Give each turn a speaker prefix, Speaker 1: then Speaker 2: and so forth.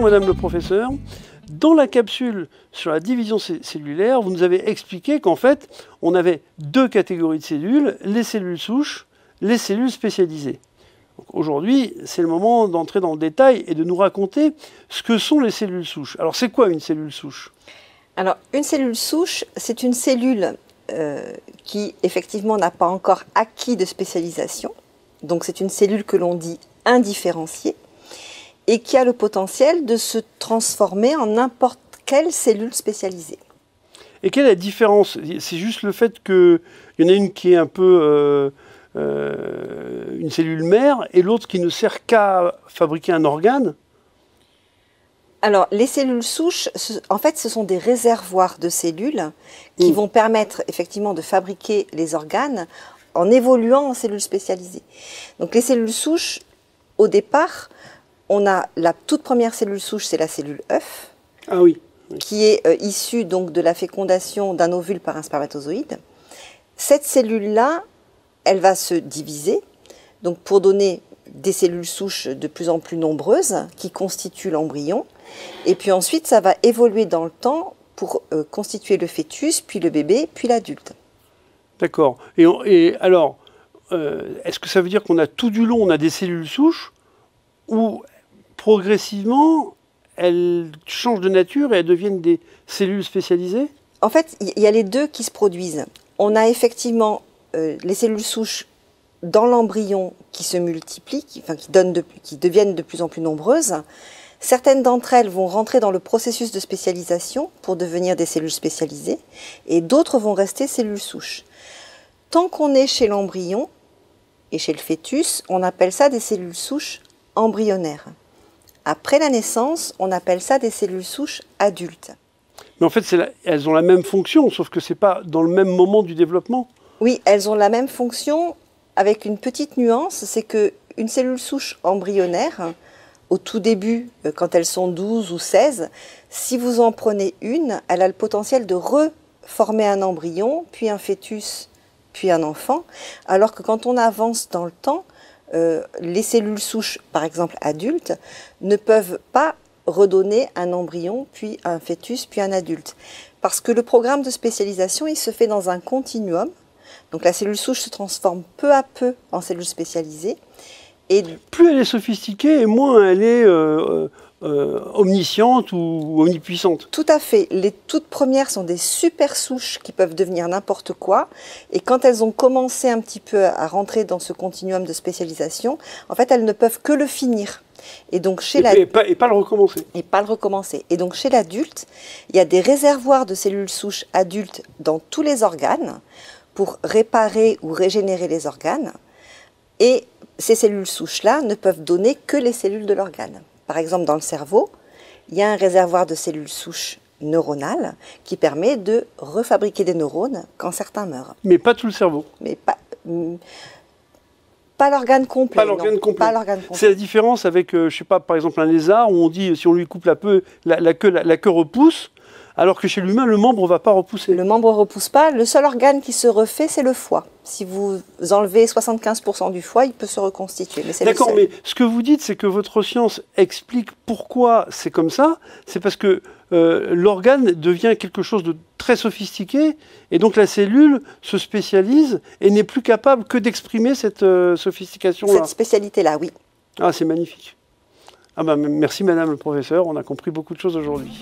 Speaker 1: Madame le professeur. Dans la capsule sur la division cellulaire, vous nous avez expliqué qu'en fait, on avait deux catégories de cellules, les cellules souches, les cellules spécialisées. Aujourd'hui, c'est le moment d'entrer dans le détail et de nous raconter ce que sont les cellules souches. Alors, c'est quoi une cellule souche?
Speaker 2: Alors, une cellule souche, c'est une cellule qui, effectivement, n'a pas encore acquis de spécialisation. Donc, c'est une cellule que l'on dit indifférenciée et qui a le potentiel de se transformer en n'importe quelle cellule spécialisée.
Speaker 1: Et quelle est la différence? C'est juste le fait qu'il y en a une qui est un peu une cellule mère et l'autre qui ne sert qu'à fabriquer un organe?
Speaker 2: Alors, les cellules souches, en fait, ce sont des réservoirs de cellules qui vont permettre effectivement de fabriquer les organes en évoluant en cellules spécialisées. Donc, les cellules souches, au départ, on a la toute première cellule souche, c'est la cellule œuf,
Speaker 1: ah oui, oui.
Speaker 2: Qui est issue donc de la fécondation d'un ovule par un spermatozoïde. Cette cellule-là, elle va se diviser, donc pour donner des cellules souches de plus en plus nombreuses qui constituent l'embryon. Et puis ensuite, ça va évoluer dans le temps pour constituer le fœtus, puis le bébé, puis l'adulte.
Speaker 1: D'accord. Et alors, est-ce que ça veut dire qu'on a tout du long, on a des cellules souches ou progressivement, elles changent de nature et elles deviennent des cellules spécialisées?
Speaker 2: En fait, il y a les deux qui se produisent. On a effectivement les cellules souches dans l'embryon qui se multiplient, qui deviennent de plus en plus nombreuses. Certaines d'entre elles vont rentrer dans le processus de spécialisation pour devenir des cellules spécialisées et d'autres vont rester cellules souches. Tant qu'on est chez l'embryon et chez le fœtus, on appelle ça des cellules souches embryonnaires. Après la naissance, on appelle ça des cellules souches adultes.
Speaker 1: Mais en fait, elles ont la même fonction, sauf que ce n'est pas dans le même moment du développement.
Speaker 2: Oui, elles ont la même fonction avec une petite nuance, c'est qu'une cellule souche embryonnaire, au tout début, quand elles sont 12 ou 16, si vous en prenez une, elle a le potentiel de reformer un embryon, puis un fœtus, puis un enfant, alors que quand on avance dans le temps, les cellules souches, par exemple adultes, ne peuvent pas redonner un embryon, puis un fœtus, puis un adulte. Parce que le programme de spécialisation, il se fait dans un continuum. Donc la cellule souche se transforme peu à peu en cellule spécialisée. Et
Speaker 1: plus elle est sophistiquée, et moins elle est omnisciente ou omnipuissante.
Speaker 2: Tout à fait. Les toutes premières sont des super souches qui peuvent devenir n'importe quoi. Et quand elles ont commencé un petit peu à rentrer dans ce continuum de spécialisation, en fait, elles ne peuvent que le finir. Et donc chez
Speaker 1: pas le recommencer.
Speaker 2: Et pas le recommencer. Et donc chez l'adulte, il y a des réservoirs de cellules souches adultes dans tous les organes pour réparer ou régénérer les organes. Et ces cellules souches-là ne peuvent donner que les cellules de l'organe. Par exemple, dans le cerveau, il y a un réservoir de cellules souches neuronales qui permet de refabriquer des neurones quand certains meurent.
Speaker 1: Mais pas tout le cerveau.
Speaker 2: Mais pas l'organe complet.
Speaker 1: Pas l'organe complet. C'est la différence avec, je sais pas, par exemple un lézard où on dit si on lui coupe la queue repousse, alors que chez l'humain, le membre ne va pas repousser.
Speaker 2: Le membre ne repousse pas. Le seul organe qui se refait, c'est le foie. Si vous enlevez 75% du foie, il peut se reconstituer.
Speaker 1: D'accord, mais ce que vous dites, c'est que votre science explique pourquoi c'est comme ça. C'est parce que l'organe devient quelque chose de très sophistiqué, et donc la cellule se spécialise et n'est plus capable que d'exprimer cette sophistication-là.
Speaker 2: Cette spécialité-là, oui.
Speaker 1: Ah, c'est magnifique. Ah ben, merci Madame le professeur, on a compris beaucoup de choses aujourd'hui.